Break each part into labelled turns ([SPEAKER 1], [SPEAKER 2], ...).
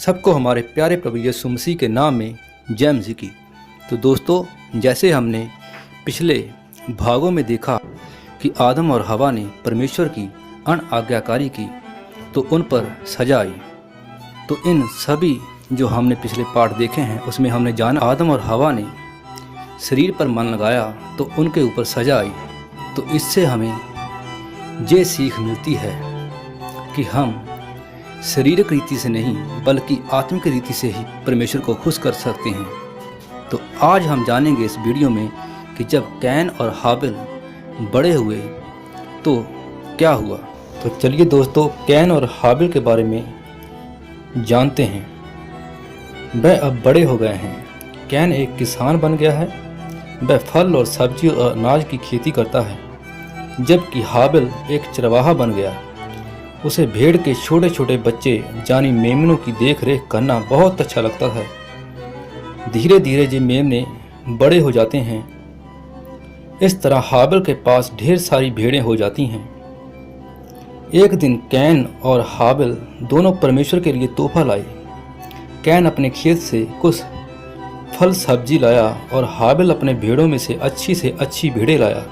[SPEAKER 1] सबको हमारे प्यारे प्रभु यीशु मसीह के नाम में जय मसीह की। तो दोस्तों, जैसे हमने पिछले भागों में देखा कि आदम और हवा ने परमेश्वर की अनआज्ञाकारी की तो उन पर सजा आई। तो इन सभी जो हमने पिछले पाठ देखे हैं उसमें हमने जाना आदम और हवा ने शरीर पर मन लगाया तो उनके ऊपर सजा आई। तो इससे हमें ये सीख मिलती है कि हम शारीरिक रीति से नहीं बल्कि आत्मिक रीति से ही परमेश्वर को खुश कर सकते हैं। तो आज हम जानेंगे इस वीडियो में कि जब कैन और हाबिल बड़े हुए तो क्या हुआ। तो चलिए दोस्तों, कैन और हाबिल के बारे में जानते हैं। वह अब बड़े हो गए हैं। कैन एक किसान बन गया है। वह फल और सब्जी और अनाज की खेती करता है, जबकि हाबिल एक चरवाहा बन गया। उसे भेड़ के छोटे छोटे बच्चे यानी मेमनों की देख रेख करना बहुत अच्छा लगता है। धीरे धीरे ये मेमने बड़े हो जाते हैं। इस तरह हाबिल के पास ढेर सारी भेड़ें हो जाती हैं। एक दिन कैन और हाबिल दोनों परमेश्वर के लिए तोहफा लाए। कैन अपने खेत से कुछ फल सब्जी लाया और हाबिल अपने भेड़ों में से अच्छी भेड़ें लाया।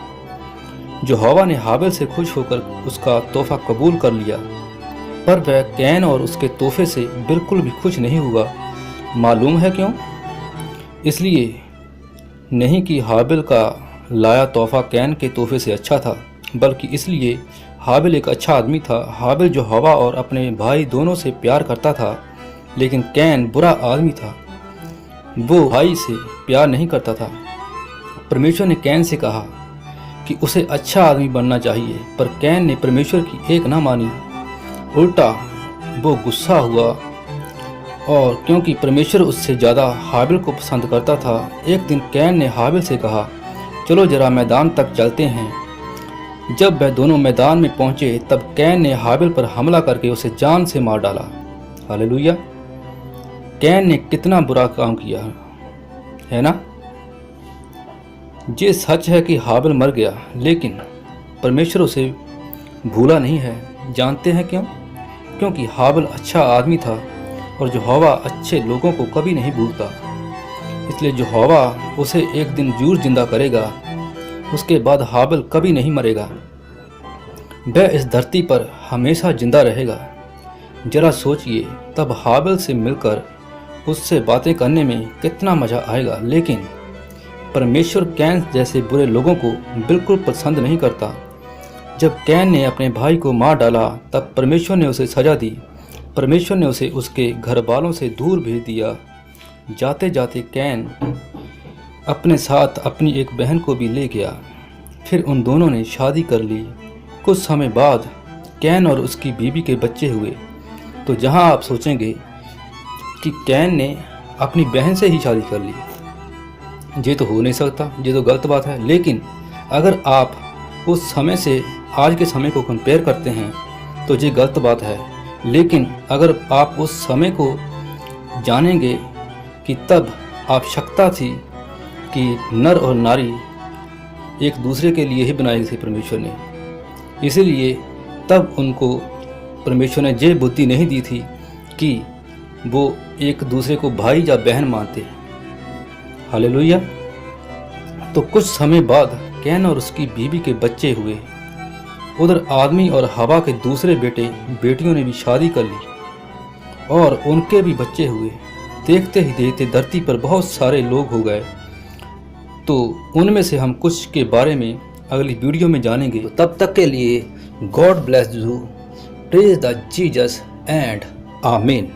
[SPEAKER 1] जो हवा ने हाबिल से खुश होकर उसका तोहफा कबूल कर लिया, पर वह कैन और उसके तोहफे से बिल्कुल भी खुश नहीं हुआ। मालूम है क्यों? इसलिए नहीं कि हाबिल का लाया तोहफा कैन के तोहफे से अच्छा था, बल्कि इसलिए हाबिल एक अच्छा आदमी था। हाबिल जो हवा और अपने भाई दोनों से प्यार करता था, लेकिन कैन बुरा आदमी था। वो भाई से प्यार नहीं करता था। परमेश्वर ने कैन से कहा कि उसे अच्छा आदमी बनना चाहिए, पर कैन ने परमेश्वर की एक ना मानी। उल्टा वो गुस्सा हुआ, और क्योंकि परमेश्वर उससे ज़्यादा हाबिल को पसंद करता था, एक दिन कैन ने हाबिल से कहा, चलो जरा मैदान तक चलते हैं। जब वह दोनों मैदान में पहुंचे तब कैन ने हाबिल पर हमला करके उसे जान से मार डाला। हालेलुया! कैन ने कितना बुरा काम किया है ना। ये सच है कि हाबिल मर गया, लेकिन परमेश्वर उसे भूला नहीं है। जानते हैं क्यों? क्योंकि हाबिल अच्छा आदमी था, और जो हवा अच्छे लोगों को कभी नहीं भूलता। इसलिए जो हवा उसे एक दिन जरूर जिंदा करेगा। उसके बाद हाबिल कभी नहीं मरेगा। वह इस धरती पर हमेशा जिंदा रहेगा। जरा सोचिए, तब हाबिल से मिलकर उससे बातें करने में कितना मज़ा आएगा। लेकिन परमेश्वर कैन जैसे बुरे लोगों को बिल्कुल पसंद नहीं करता। जब कैन ने अपने भाई को मार डाला तब परमेश्वर ने उसे सजा दी। परमेश्वर ने उसे उसके घर वालों से दूर भेज दिया। जाते जाते कैन अपने साथ अपनी एक बहन को भी ले गया। फिर उन दोनों ने शादी कर ली। कुछ समय बाद कैन और उसकी बीवी के बच्चे हुए। तो जहां आप सोचेंगे कि कैन ने अपनी बहन से ही शादी कर ली, ये तो हो नहीं सकता, ये तो गलत बात है। लेकिन अगर आप उस समय से आज के समय को कंपेयर करते हैं तो ये गलत बात है। लेकिन अगर आप उस समय को जानेंगे कि तब आवश्यकता थी कि नर और नारी एक दूसरे के लिए ही बनाई थी परमेश्वर ने, इसलिए तब उनको परमेश्वर ने ये बुद्धि नहीं दी थी कि वो एक दूसरे को भाई या बहन मानते। हालेलुया! तो कुछ समय बाद कैन और उसकी बीवी के बच्चे हुए। उधर आदमी और हवा के दूसरे बेटियों ने भी शादी कर ली और उनके भी बच्चे हुए। देखते ही देखते धरती पर बहुत सारे लोग हो गए। तो उनमें से हम कुछ के बारे में अगली वीडियो में जानेंगे। तो तब तक के लिए God bless you, praise the Jesus and आमीन।